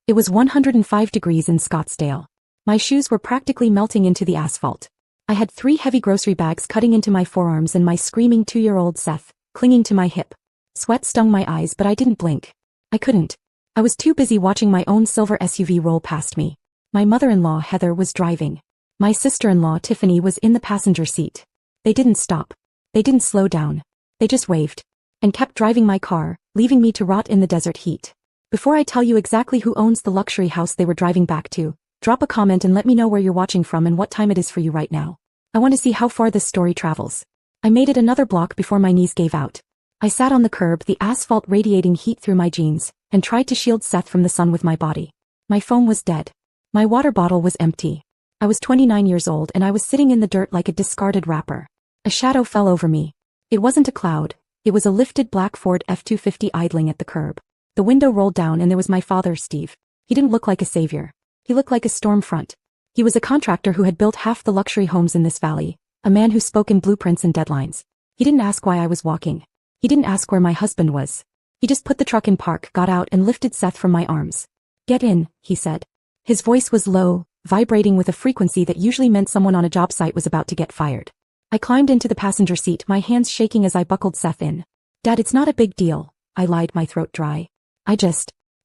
It was 105 degrees in Scottsdale. My shoes were practically melting into the asphalt. I had 3 heavy grocery bags cutting into my forearms and my screaming 2-year-old Seth, clinging to my hip. Sweat stung my eyes but I didn't blink. I couldn't. I was too busy watching my own silver SUV roll past me. My mother-in-law Heather was driving. My sister-in-law Tiffany was in the passenger seat. They didn't stop. They didn't slow down. They just waved. And kept driving my car, leaving me to rot in the desert heat. Before I tell you exactly who owns the luxury house they were driving back to, drop a comment and let me know where you're watching from and what time it is for you right now. I want to see how far this story travels. I made it another block before my knees gave out. I sat on the curb, the asphalt radiating heat through my jeans, and tried to shield Seth from the sun with my body. My phone was dead. My water bottle was empty. I was 29 years old and I was sitting in the dirt like a discarded wrapper. A shadow fell over me. It wasn't a cloud. It was a lifted black Ford F-250 idling at the curb. The window rolled down and there was my father, Steve. He didn't look like a savior. He looked like a storm front. He was a contractor who had built half the luxury homes in this valley, a man who spoke in blueprints and deadlines. He didn't ask why I was walking. He didn't ask where my husband was. He just put the truck in park, got out and lifted Seth from my arms. "Get in," he said. His voice was low, vibrating with a frequency that usually meant someone on a job site was about to get fired. I climbed into the passenger seat, my hands shaking as I buckled Seth in. "Dad, it's not a big deal," I lied, my throat dry.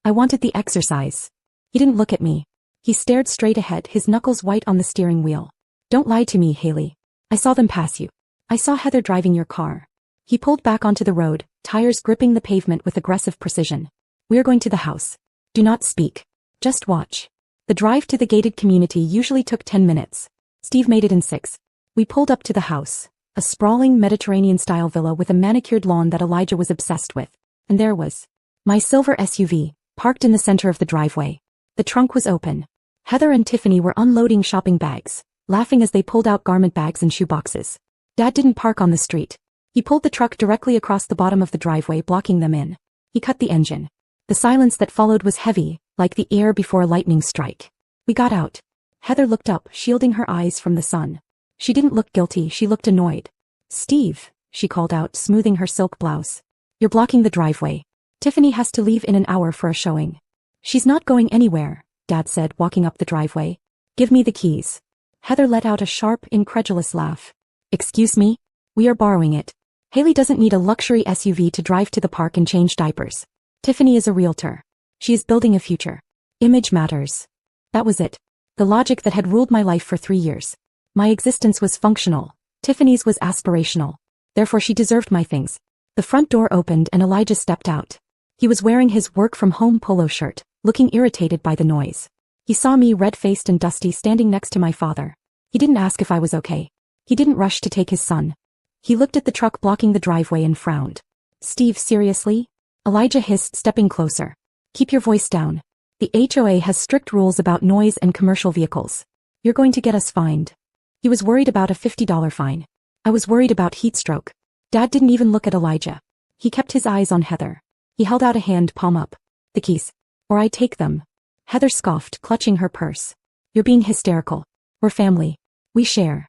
I wanted the exercise." He didn't look at me. He stared straight ahead, his knuckles white on the steering wheel. "Don't lie to me, Haley. I saw them pass you. I saw Heather driving your car." He pulled back onto the road, tires gripping the pavement with aggressive precision. "We're going to the house. Do not speak. Just watch." The drive to the gated community usually took 10 minutes. Steve made it in 6. We pulled up to the house, a sprawling Mediterranean-style villa with a manicured lawn that Elijah was obsessed with. And there was my silver SUV, parked in the center of the driveway. The trunk was open. Heather and Tiffany were unloading shopping bags, laughing as they pulled out garment bags and shoe boxes. Dad didn't park on the street. He pulled the truck directly across the bottom of the driveway, blocking them in. He cut the engine. The silence that followed was heavy, like the air before a lightning strike. We got out. Heather looked up, shielding her eyes from the sun. She didn't look guilty, she looked annoyed. "Steve," she called out, smoothing her silk blouse. "You're blocking the driveway. Tiffany has to leave in an hour for a showing." "She's not going anywhere," Dad said, walking up the driveway. "Give me the keys." Heather let out a sharp, incredulous laugh. "Excuse me? We are borrowing it. Haley doesn't need a luxury SUV to drive to the park and change diapers. Tiffany is a realtor. She is building a future. Image matters." That was it. The logic that had ruled my life for 3 years. My existence was functional. Tiffany's was aspirational. Therefore she deserved my things. The front door opened and Elijah stepped out. He was wearing his work-from-home polo shirt, looking irritated by the noise. He saw me, red-faced and dusty, standing next to my father. He didn't ask if I was okay. He didn't rush to take his son. He looked at the truck blocking the driveway and frowned. "Steve, seriously?" Elijah hissed, stepping closer. "Keep your voice down. The HOA has strict rules about noise and commercial vehicles. You're going to get us fined." He was worried about a $50 fine. I was worried about heat stroke. Dad didn't even look at Elijah. He kept his eyes on Heather. He held out a hand, palm up. "The keys. Or I take them." Heather scoffed, clutching her purse. "You're being hysterical. We're family. We share."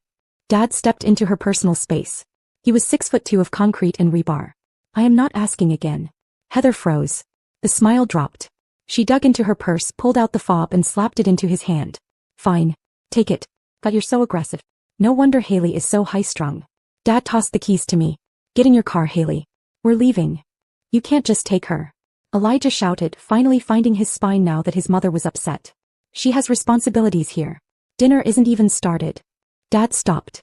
Dad stepped into her personal space. He was 6'2" of concrete and rebar. "I am not asking again." Heather froze. The smile dropped. She dug into her purse, pulled out the fob and slapped it into his hand. "Fine. Take it. God, you're so aggressive. No wonder Haley is so high-strung." Dad tossed the keys to me. "Get in your car, Haley. We're leaving." "You can't just take her," Elijah shouted, finally finding his spine now that his mother was upset. "She has responsibilities here. Dinner isn't even started." Dad stopped.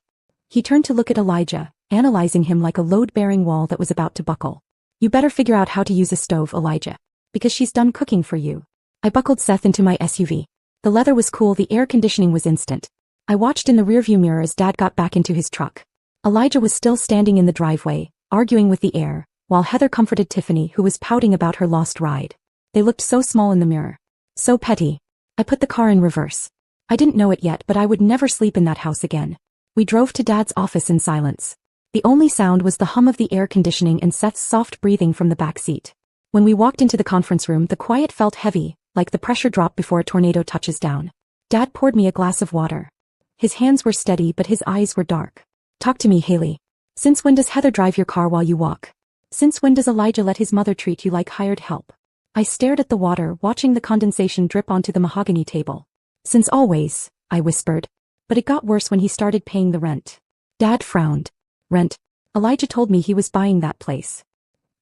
He turned to look at Elijah, analyzing him like a load-bearing wall that was about to buckle. "You better figure out how to use a stove, Elijah. Because she's done cooking for you." I buckled Seth into my SUV. The leather was cool, the air conditioning was instant. I watched in the rearview mirror as Dad got back into his truck. Elijah was still standing in the driveway, arguing with the air, while Heather comforted Tiffany, who was pouting about her lost ride. They looked so small in the mirror. So petty. I put the car in reverse. I didn't know it yet, but I would never sleep in that house again. We drove to Dad's office in silence. The only sound was the hum of the air conditioning and Seth's soft breathing from the back seat. When we walked into the conference room, the quiet felt heavy, like the pressure drop before a tornado touches down. Dad poured me a glass of water. His hands were steady, but his eyes were dark. "Talk to me, Haley. Since when does Heather drive your car while you walk? Since when does Elijah let his mother treat you like hired help?" I stared at the water, watching the condensation drip onto the mahogany table. Since always, I whispered. But it got worse when he started paying the rent. Dad frowned. Rent. Elijah told me he was buying that place.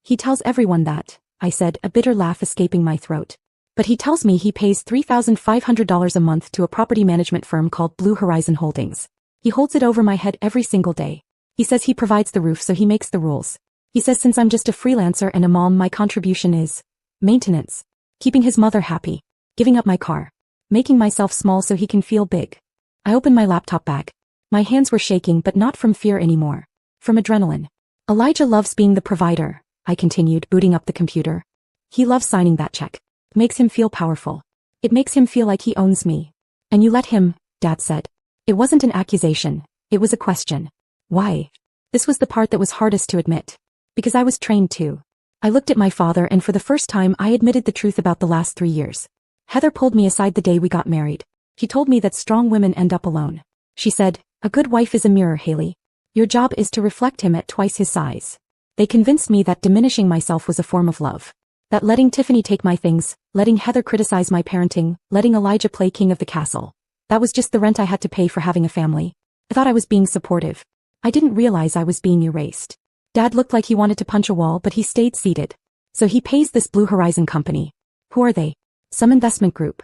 He tells everyone that, I said, a bitter laugh escaping my throat. But he tells me he pays $3,500 a month to a property management firm called Blue Horizon Holdings. He holds it over my head every single day. He says he provides the roof, so he makes the rules. He says since I'm just a freelancer and a mom, my contribution is maintenance. Keeping his mother happy. Giving up my car. Making myself small so he can feel big. I opened my laptop bag. My hands were shaking, but not from fear anymore. From adrenaline. Elijah loves being the provider, I continued, booting up the computer. He loves signing that check. It makes him feel powerful. It makes him feel like he owns me. And you let him, Dad said. It wasn't an accusation. It was a question. Why? This was the part that was hardest to admit. Because I was trained to. I looked at my father, and for the first time I admitted the truth about the last 3 years. Heather pulled me aside the day we got married. She told me that strong women end up alone. She said, a good wife is a mirror, Haley. Your job is to reflect him at twice his size. They convinced me that diminishing myself was a form of love. That letting Tiffany take my things, letting Heather criticize my parenting, letting Elijah play king of the castle. That was just the rent I had to pay for having a family. I thought I was being supportive. I didn't realize I was being erased. Dad looked like he wanted to punch a wall, but he stayed seated. So he pays this Blue Horizon company. Who are they? Some investment group.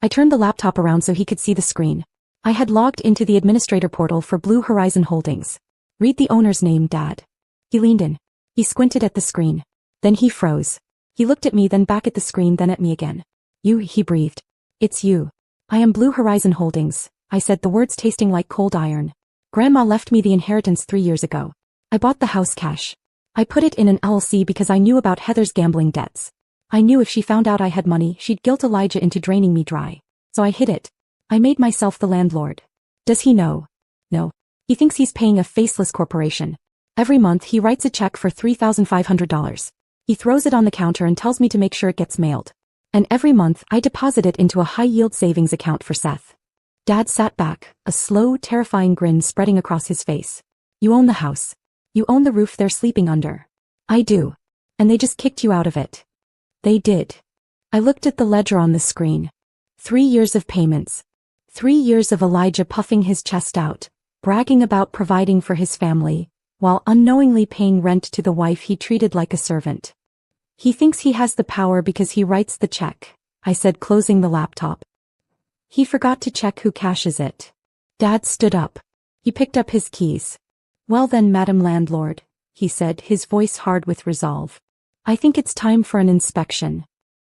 I turned the laptop around so he could see the screen. I had logged into the administrator portal for Blue Horizon Holdings. Read the owner's name, Dad. He leaned in. He squinted at the screen. Then he froze. He looked at me, then back at the screen, then at me again. You, he breathed. It's you. I am Blue Horizon Holdings, I said, the words tasting like cold iron. Grandma left me the inheritance 3 years ago. I bought the house cash. I put it in an LLC because I knew about Heather's gambling debts. I knew if she found out I had money, she'd guilt Elijah into draining me dry. So I hid it. I made myself the landlord. Does he know? No. He thinks he's paying a faceless corporation. Every month he writes a check for $3,500. He throws it on the counter and tells me to make sure it gets mailed. And every month I deposit it into a high-yield savings account for Seth. Dad sat back, a slow, terrifying grin spreading across his face. You own the house. You own the roof they're sleeping under. I do. And they just kicked you out of it. They did. I looked at the ledger on the screen. 3 years of payments. 3 years of Elijah puffing his chest out, bragging about providing for his family, while unknowingly paying rent to the wife he treated like a servant. He thinks he has the power because he writes the check, I said, closing the laptop. He forgot to check who cashes it. Dad stood up. He picked up his keys. Well then, Madam Landlord, he said, his voice hard with resolve. I think it's time for an inspection.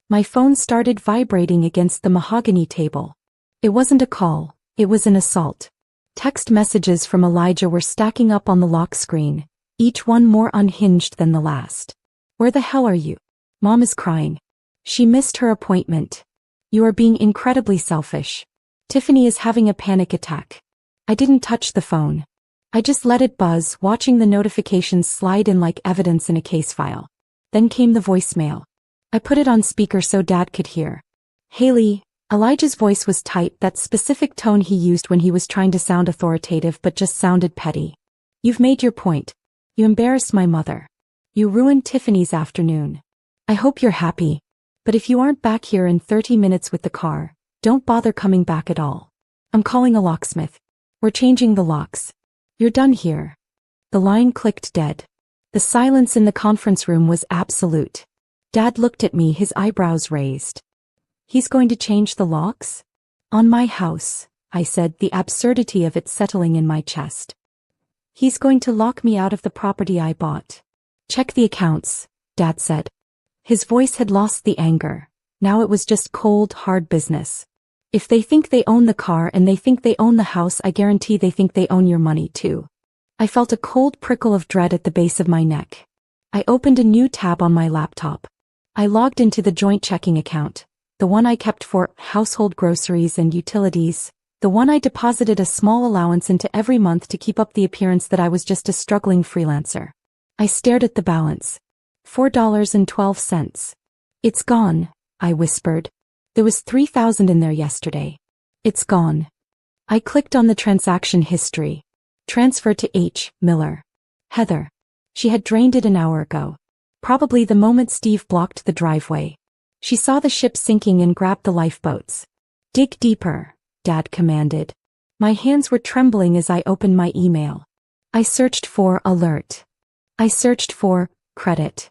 My phone started vibrating against the mahogany table. It wasn't a call, it was an assault. Text messages from Elijah were stacking up on the lock screen, each one more unhinged than the last. Where the hell are you? Mom is crying. She missed her appointment. You are being incredibly selfish. Tiffany is having a panic attack. I didn't touch the phone. I just let it buzz, watching the notifications slide in like evidence in a case file. Then came the voicemail. I put it on speaker so Dad could hear. Haley, Elijah's voice was tight, that specific tone he used when he was trying to sound authoritative but just sounded petty. You've made your point. You embarrassed my mother. You ruined Tiffany's afternoon. I hope you're happy. But if you aren't back here in 30 minutes with the car, don't bother coming back at all. I'm calling a locksmith. We're changing the locks. You're done here. The line clicked dead. The silence in the conference room was absolute. Dad looked at me, his eyebrows raised. He's going to change the locks? On my house, I said, the absurdity of it settling in my chest. He's going to lock me out of the property I bought. Check the accounts, Dad said. His voice had lost the anger. Now it was just cold, hard business. If they think they own the car and they think they own the house, I guarantee they think they own your money too. I felt a cold prickle of dread at the base of my neck. I opened a new tab on my laptop. I logged into the joint checking account, the one I kept for household groceries and utilities, the one I deposited a small allowance into every month to keep up the appearance that I was just a struggling freelancer. I stared at the balance. $4.12. It's gone, I whispered. There was $3,000 in there yesterday. It's gone. I clicked on the transaction history. Transfer to H. Miller. Heather. She had drained it an hour ago. Probably the moment Steve blocked the driveway. She saw the ship sinking and grabbed the lifeboats. Dig deeper, Dad commanded. My hands were trembling as I opened my email. I searched for alert. I searched for credit.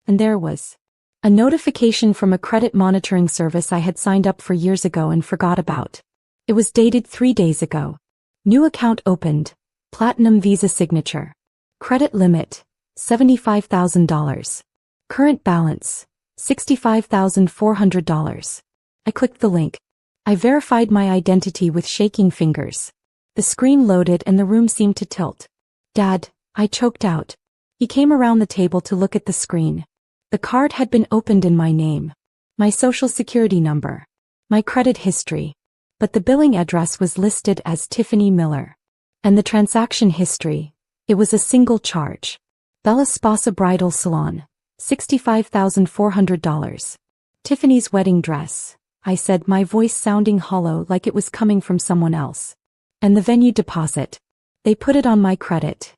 And there was a notification from a credit monitoring service I had signed up for years ago and forgot about. It was dated 3 days ago. New account opened. Platinum Visa signature. Credit limit, $75,000. Current balance, $65,400. I clicked the link. I verified my identity with shaking fingers. The screen loaded and the room seemed to tilt. Dad, I choked out. He came around the table to look at the screen. The card had been opened in my name. My social security number. My credit history. But the billing address was listed as Tiffany Miller. And the transaction history, it was a single charge. Bella Sposa Bridal Salon, $65,400. Tiffany's wedding dress, I said, my voice sounding hollow like it was coming from someone else. And the venue deposit. They put it on my credit.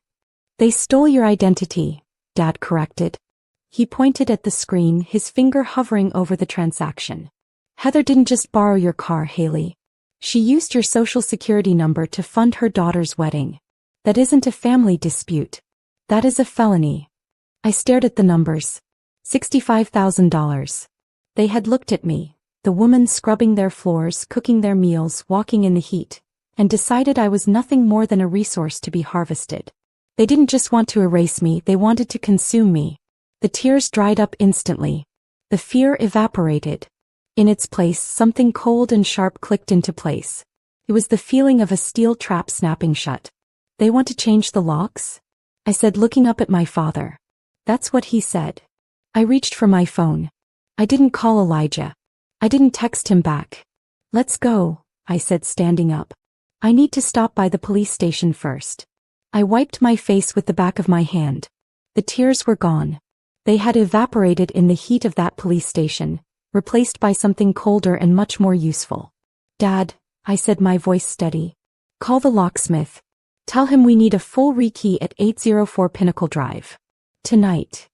They stole your identity, Dad corrected. He pointed at the screen, his finger hovering over the transaction. Heather didn't just borrow your car, Haley. She used your social security number to fund her daughter's wedding. That isn't a family dispute. That is a felony. I stared at the numbers. $65,000. They had looked at me, the woman scrubbing their floors, cooking their meals, walking in the heat, and decided I was nothing more than a resource to be harvested. They didn't just want to erase me, they wanted to consume me. The tears dried up instantly. The fear evaporated. In its place, something cold and sharp clicked into place. It was the feeling of a steel trap snapping shut. They want to change the locks? I said, looking up at my father. That's what he said. I reached for my phone. I didn't call Elijah. I didn't text him back. Let's go, I said, standing up. I need to stop by the police station first. I wiped my face with the back of my hand. The tears were gone. They had evaporated in the heat of that police station, replaced by something colder and much more useful. Dad, I said, my voice steady. Call the locksmith. Tell him we need a full rekey at 804 Pinnacle Drive. Tonight.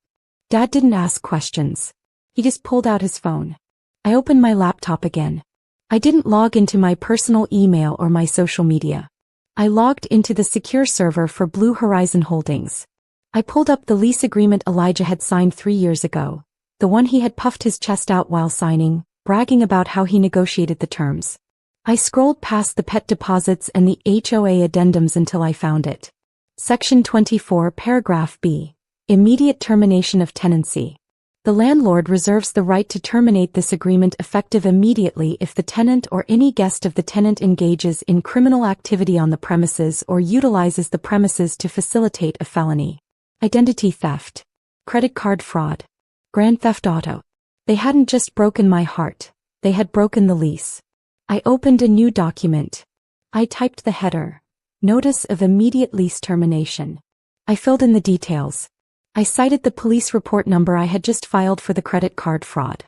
Dad didn't ask questions. He just pulled out his phone. I opened my laptop again. I didn't log into my personal email or my social media. I logged into the secure server for Blue Horizon Holdings. I pulled up the lease agreement Elijah had signed 3 years ago, the one he had puffed his chest out while signing, bragging about how he negotiated the terms. I scrolled past the pet deposits and the HOA addendums until I found it. Section 24, Paragraph B. Immediate termination of tenancy. The landlord reserves the right to terminate this agreement effective immediately if the tenant or any guest of the tenant engages in criminal activity on the premises or utilizes the premises to facilitate a felony. Identity theft. Credit card fraud. Grand theft auto. They hadn't just broken my heart, they had broken the lease. I opened a new document. I typed the header. Notice of immediate lease termination. I filled in the details. I cited the police report number I had just filed for the credit card fraud.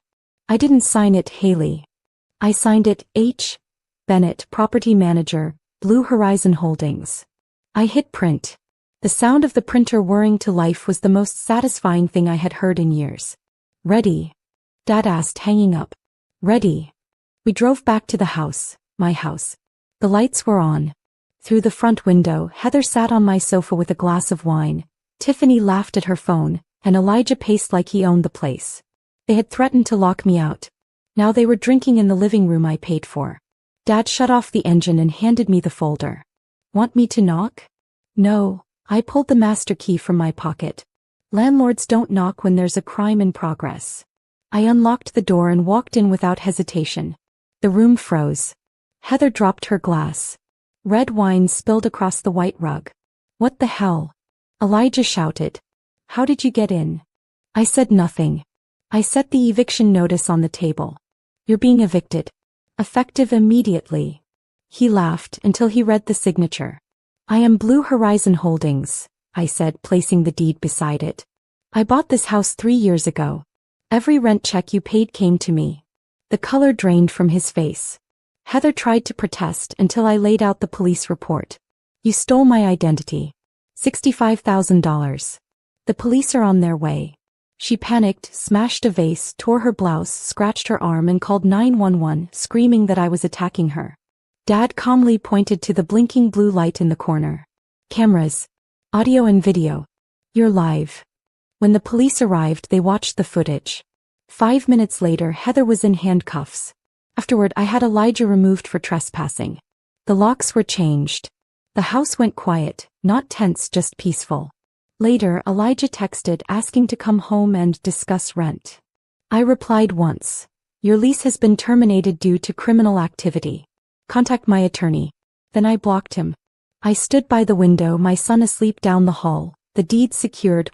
I didn't sign it, Haley. I signed it, H. Bennett, Property Manager, Blue Horizon Holdings. I hit print. The sound of the printer whirring to life was the most satisfying thing I had heard in years. Ready? Dad asked, hanging up. Ready. We drove back to the house, my house. The lights were on. Through the front window, Heather sat on my sofa with a glass of wine. Tiffany laughed at her phone, and Elijah paced like he owned the place. They had threatened to lock me out. Now they were drinking in the living room I paid for. Dad shut off the engine and handed me the folder. Want me to knock? No. I pulled the master key from my pocket. Landlords don't knock when there's a crime in progress. I unlocked the door and walked in without hesitation. The room froze. Heather dropped her glass. Red wine spilled across the white rug. What the hell? Elijah shouted. How did you get in? I said nothing. I set the eviction notice on the table. You're being evicted. Effective immediately. He laughed until he read the signature. I am Blue Horizon Holdings, I said, placing the deed beside it. I bought this house 3 years ago. Every rent check you paid came to me. The color drained from his face. Heather tried to protest until I laid out the police report. You stole my identity. $65,000. The police are on their way. She panicked, smashed a vase, tore her blouse, scratched her arm and called 911, screaming that I was attacking her. Dad calmly pointed to the blinking blue light in the corner. Cameras. Audio and video. You're live. When the police arrived, they watched the footage. 5 minutes later, Heather was in handcuffs. Afterward, I had Elijah removed for trespassing. The locks were changed. The house went quiet, not tense, just peaceful. Later, Elijah texted asking to come home and discuss rent. I replied once. Your lease has been terminated due to criminal activity. Contact my attorney. Then I blocked him. I stood by the window, my son asleep down the hall, the deed secured,